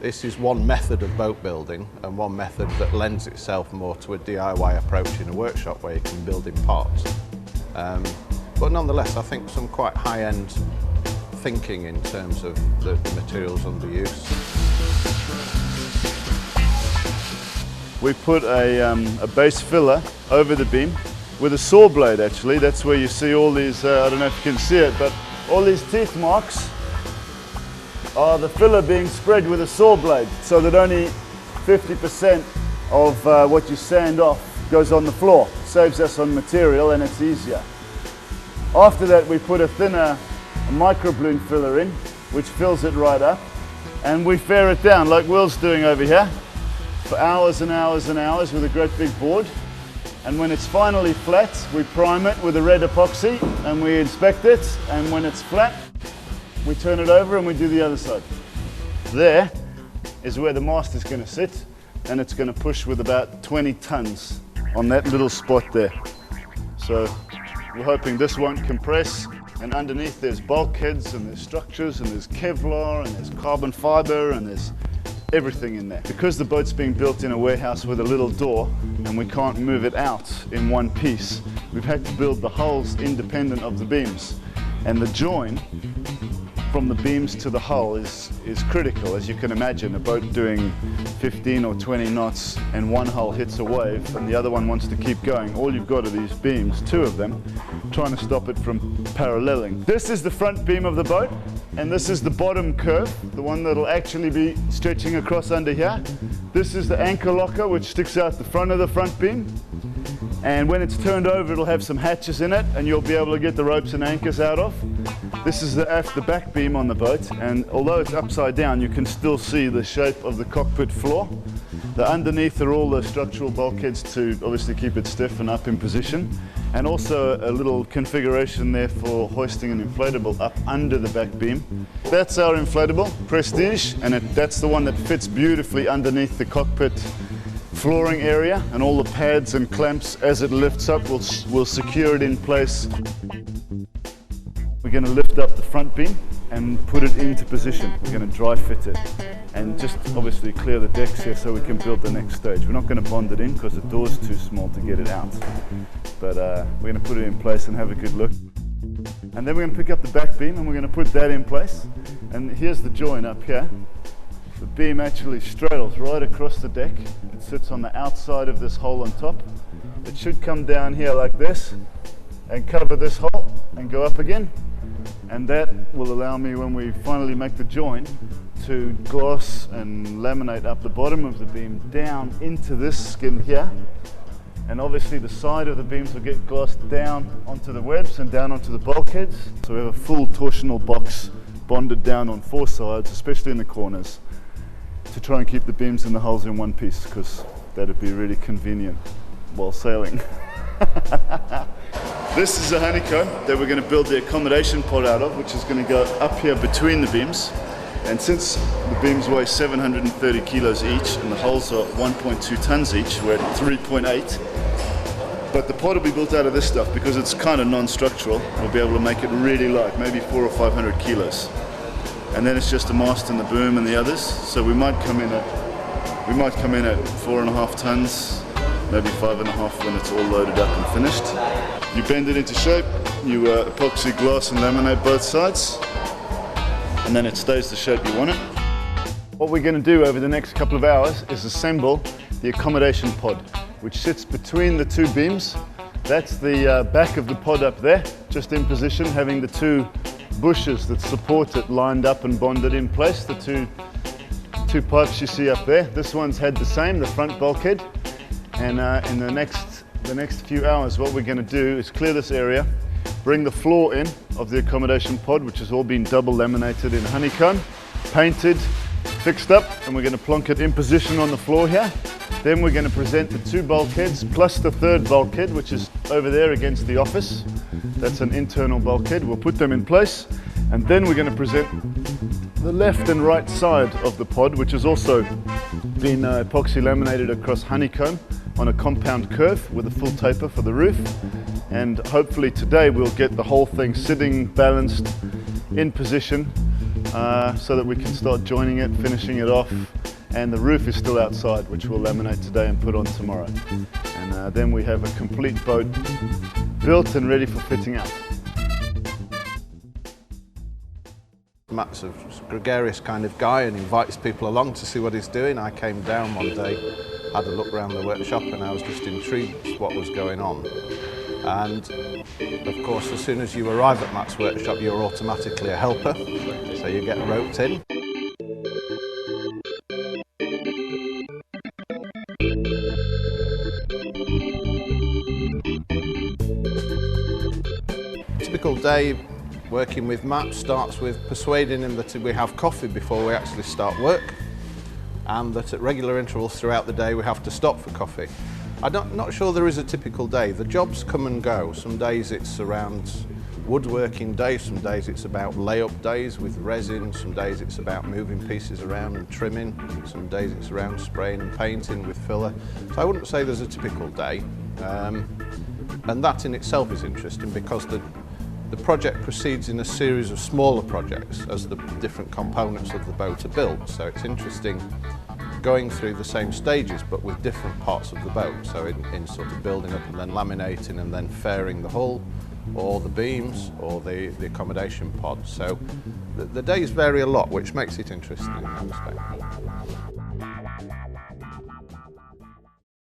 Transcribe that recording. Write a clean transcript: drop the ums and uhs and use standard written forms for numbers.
This is one method of boat building and one method that lends itself more to a DIY approach in a workshop where you can build in parts. But nonetheless, I think some quite high-end thinking in terms of the materials under use. We put a base filler over the beam with a saw blade actually. That's where you see all these, I don't know if you can see it, but all these teeth marks are the filler being spread with a saw blade so that only 50% of what you sand off goes on the floor. Saves us on material and it's easier. After that we put a thinner microbloom filler in, which fills it right up, and we fare it down like Will's doing over here for hours and hours and hours with a great big board. And when it's finally flat, we prime it with a red epoxy and we inspect it, and when it's flat, we turn it over and we do the other side. There is where the mast is going to sit, and it's going to push with about 20 tons on that little spot there. So we're hoping this won't compress, and underneath there's bulkheads and there's structures and there's Kevlar and there's carbon fiber and there's everything in there. Because the boat's being built in a warehouse with a little door and we can't move it out in one piece, we've had to build the hulls independent of the beams. And the join from the beams to the hull is critical. As you can imagine, a boat doing 15 or 20 knots and one hull hits a wave and the other one wants to keep going. All you've got are these beams, two of them, trying to stop it from paralleling. This is the front beam of the boat, and this is the bottom curve, the one that'll actually be stretching across under here. This is the anchor locker, which sticks out the front of the front beam. And when it's turned over, it'll have some hatches in it and you'll be able to get the ropes and anchors out of. This is the back beam on the boat, and although it's upside down, you can still see the shape of the cockpit floor. The underneath are all the structural bulkheads to obviously keep it stiff and up in position, and also a little configuration there for hoisting an inflatable up under the back beam. That's our inflatable, Prestige, and that's the one that fits beautifully underneath the cockpit flooring area, and all the pads and clamps as it lifts up will secure it in place. We're going to lift up the front beam and put it into position. We're going to dry fit it and just obviously clear the decks here so we can build the next stage. We're not going to bond it in because the door's too small to get it out, but we're going to put it in place and have a good look. And then we're going to pick up the back beam and we're going to put that in place. And here's the join up here. The beam actually straddles right across the deck. It sits on the outside of this hole on top. It should come down here like this and cover this hole and go up again. And that will allow me, when we finally make the join, to gloss and laminate up the bottom of the beam down into this skin here. And obviously the side of the beams will get glossed down onto the webs and down onto the bulkheads. So we have a full torsional box bonded down on four sides, especially in the corners, to try and keep the beams and the hulls in one piece, because that'd be really convenient while sailing. This is a honeycomb that we're going to build the accommodation pod out of, which is going to go up here between the beams. And since the beams weigh 730 kilos each and the hulls are 1.2 tons each, we're at 3.8. But the pod will be built out of this stuff because it's kind of non-structural. We'll be able to make it really light, maybe 400 or 500 kilos. And then it's just the mast and the boom and the others. So we might come in at 4.5 tons, maybe 5.5 when it's all loaded up and finished. You bend it into shape, you epoxy glass and laminate both sides, and then it stays the shape you want it. What we're going to do over the next couple of hours is assemble the accommodation pod, which sits between the two beams. That's the back of the pod up there, just in position, having the two bushes that support it lined up and bonded in place. The two pipes you see up there. This one's had the same, the front bulkhead. And in the next few hours, what we're going to do is clear this area, bring the floor in of the accommodation pod, which has all been double laminated in honeycomb, painted, fixed up, and we're going to plonk it in position on the floor here. Then we're going to present the two bulkheads plus the third bulkhead, which is over there against the office. That's an internal bulkhead. We'll put them in place, and then we're going to present the left and right side of the pod, which has also been epoxy laminated across honeycomb on a compound curve with a full taper for the roof. And hopefully today we'll get the whole thing sitting balanced in position so that we can start joining it, finishing it off. And the roof is still outside, which we'll laminate today and put on tomorrow. And then we have a complete boat built and ready for fitting out. Matt's a gregarious kind of guy and invites people along to see what he's doing. I came down one day, had a look around the workshop, and I was just intrigued with what was going on. And of course, as soon as you arrive at Matt's workshop, you're automatically a helper, so you get roped in. Typical day working with Matt starts with persuading him that we have coffee before we actually start work, and that at regular intervals throughout the day we have to stop for coffee. I'm not sure there is a typical day. The jobs come and go. Some days it's around woodworking days, some days it's about layup days with resin, some days it's about moving pieces around and trimming, some days it's around spraying and painting with filler. So I wouldn't say there's a typical day, and that in itself is interesting because the project proceeds in a series of smaller projects as the different components of the boat are built. So it's interesting going through the same stages but with different parts of the boat. So in sort of building up and then laminating and then fairing the hull, or the beams, or the accommodation pod. So the days vary a lot, which makes it interesting in that respect.